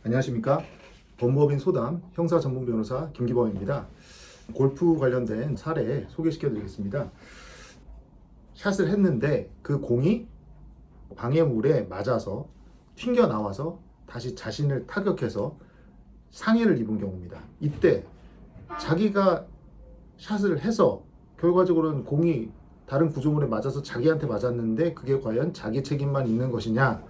안녕하십니까. 법무법인 소담 형사전문변호사 김기범입니다. 골프 관련된 사례 소개시켜 드리겠습니다. 샷을 했는데 그 공이 방해물에 맞아서 튕겨 나와서 다시 자신을 타격해서 상해를 입은 경우입니다. 이때 자기가 샷을 해서 결과적으로는 공이 다른 구조물에 맞아서 자기한테 맞았는데 그게 과연 자기 책임만 있는 것이냐,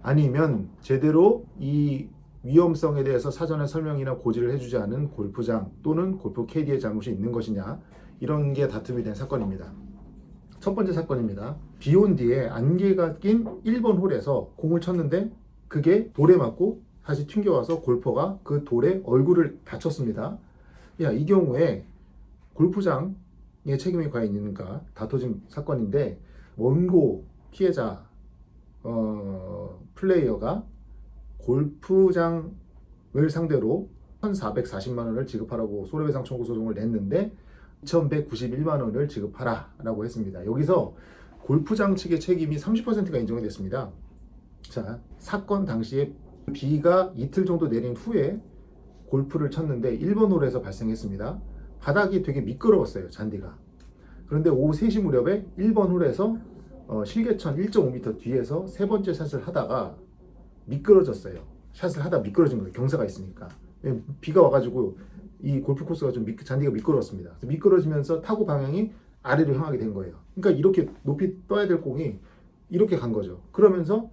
아니면 제대로 이 위험성에 대해서 사전에 설명이나 고지를 해주지 않은 골프장 또는 골프 캐디의 잘못이 있는 것이냐, 이런 게 다툼이 된 사건입니다. 첫 번째 사건입니다. 비 온 뒤에 안개가 낀 1번 홀에서 공을 쳤는데 그게 돌에 맞고 다시 튕겨와서 골퍼가 그 돌에 얼굴을 다쳤습니다. 이 경우에 골프장의 책임이 과연 있는가 다퉈진 사건인데, 원고 피해자 플레이어가 골프장을 상대로 1,440만 원을 지급하라고 손해배상 청구 소송을 냈는데 2,191만 원을 지급하라 라고 했습니다. 여기서 골프장 측의 책임이 30%가 인정이 됐습니다. 자, 사건 당시에 비가 이틀 정도 내린 후에 골프를 쳤는데 1번 홀에서 발생했습니다. 바닥이 되게 미끄러웠어요, 잔디가. 그런데 오후 3시 무렵에 1번 홀에서 실개천 1.5m 뒤에서 세 번째 샷을 하다가 미끄러졌어요. 샷을 하다 미끄러진 거예요. 경사가 있으니까. 비가 와가지고 이 골프 코스가 좀 잔디가 미끄러웠습니다. 미끄러지면서 타구 방향이 아래로 향하게 된 거예요. 그러니까 이렇게 높이 떠야 될 공이 이렇게 간 거죠. 그러면서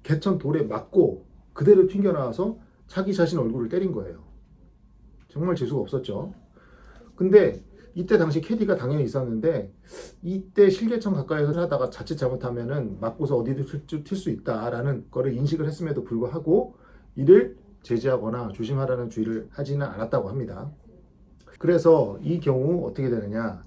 개천 돌에 맞고 그대로 튕겨 나와서 자기 자신 얼굴을 때린 거예요. 정말 재수가 없었죠. 근데 이때 당시 캐디가 당연히 있었는데, 이때 실개천 가까이서 하다가 자칫 잘못하면은 맞고서 어디도 튈 수 있다라는 거를 인식을 했음에도 불구하고 이를 제지하거나 조심하라는 주의를 하지는 않았다고 합니다. 그래서 이 경우 어떻게 되느냐,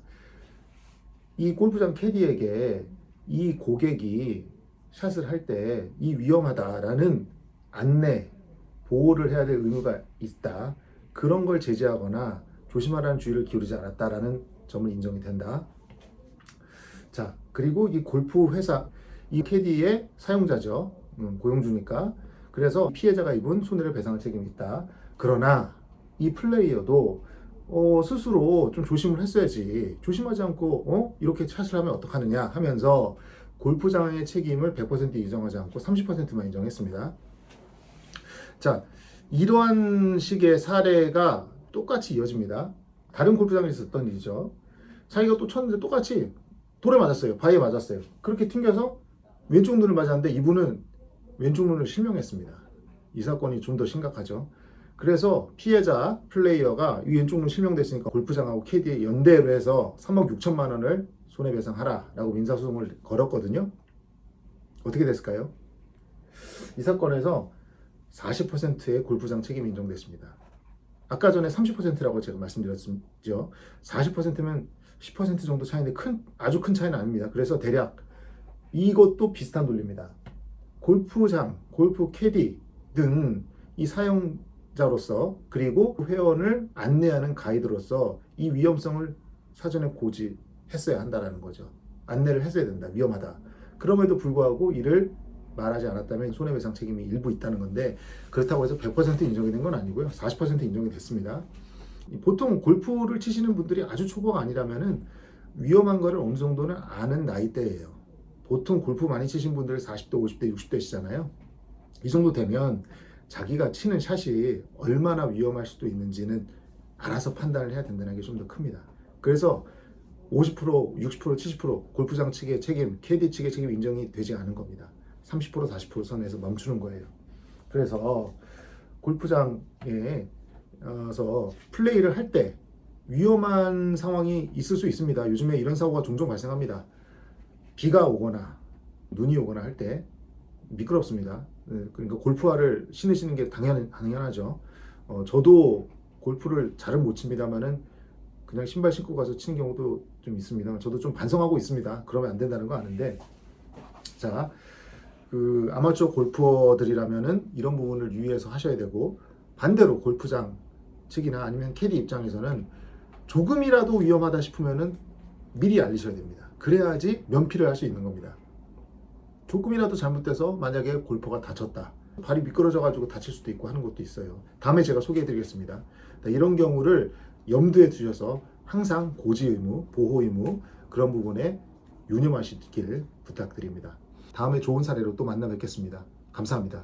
이 골프장 캐디에게 이 고객이 샷을 할 때 이 위험하다라는 안내, 보호를 해야 될 의무가 있다, 그런 걸 제지하거나 조심하라는 주의를 기울이지 않았다라는 점을 인정이 된다. 자, 그리고 이 골프 회사, 이 캐디의 사용자죠. 고용주니까. 그래서 피해자가 입은 손해를 배상할 책임이 있다. 그러나 이 플레이어도 스스로 좀 조심을 했어야지. 조심하지 않고 이렇게 샷을 하면 어떡하느냐 하면서 골프장의 책임을 100% 인정하지 않고 30%만 인정했습니다. 자, 이러한 식의 사례가 똑같이 이어집니다. 다른 골프장에서 있었던 일이죠. 자기가 또 쳤는데 똑같이 돌에 맞았어요. 바위에 맞았어요. 그렇게 튕겨서 왼쪽 눈을 맞았는데 이분은 왼쪽 눈을 실명했습니다. 이 사건이 좀 더 심각하죠. 그래서 피해자 플레이어가 이 왼쪽 눈 실명됐으니까 골프장하고 캐디에 연대를 해서 3억 6천만 원을 손해배상하라 라고 민사소송을 걸었거든요. 어떻게 됐을까요? 이 사건에서 40%의 골프장 책임이 인정됐습니다. 아까 전에 30%라고 제가 말씀드렸죠. 40%면 10% 정도 차이인데 아주 큰 차이는 아닙니다. 그래서 대략 이것도 비슷한 논리입니다. 골프장, 골프 캐디 등 이 사용자로서, 그리고 회원을 안내하는 가이드로서 이 위험성을 사전에 고지했어야 한다는 거죠. 안내를 했어야 된다. 위험하다. 그럼에도 불구하고 이를 말하지 않았다면 손해배상 책임이 일부 있다는 건데, 그렇다고 해서 100% 인정이 된 건 아니고요. 40% 인정이 됐습니다. 보통 골프를 치시는 분들이 아주 초보가 아니라면은 위험한 거를 어느 정도는 아는 나이대예요. 보통 골프 많이 치신 분들 40대, 50대, 60대시잖아요. 이 정도 되면 자기가 치는 샷이 얼마나 위험할 수도 있는지는 알아서 판단을 해야 된다는 게 좀 더 큽니다. 그래서 50%, 60%, 70% 골프장 측의 책임, 캐디 측의 책임 인정이 되지 않은 겁니다. 30%, 40% 선에서 멈추는 거예요. 그래서 골프장에서 플레이를 할 때 위험한 상황이 있을 수 있습니다. 요즘에 이런 사고가 종종 발생합니다. 비가 오거나 눈이 오거나 할 때 미끄럽습니다. 그러니까 골프화를 신으시는 게 당연하죠. 저도 골프를 잘은 못 칩니다만은 그냥 신발 신고 가서 치는 경우도 좀 있습니다. 저도 좀 반성하고 있습니다. 그러면 안 된다는 거 아는데, 자, 그 아마추어 골퍼들이라면은 이런 부분을 유의해서 하셔야 되고, 반대로 골프장 측이나 아니면 캐디 입장에서는 조금이라도 위험하다 싶으면은 미리 알리셔야 됩니다. 그래야지 면피를 할 수 있는 겁니다. 조금이라도 잘못돼서 만약에 골퍼가 다쳤다, 발이 미끄러져 가지고 다칠 수도 있고 하는 것도 있어요. 다음에 제가 소개해 드리겠습니다. 이런 경우를 염두에 두셔서 항상 고지 의무, 보호 의무 그런 부분에 유념하시길 부탁드립니다. 다음에 좋은 사례로 또 만나 뵙겠습니다. 감사합니다.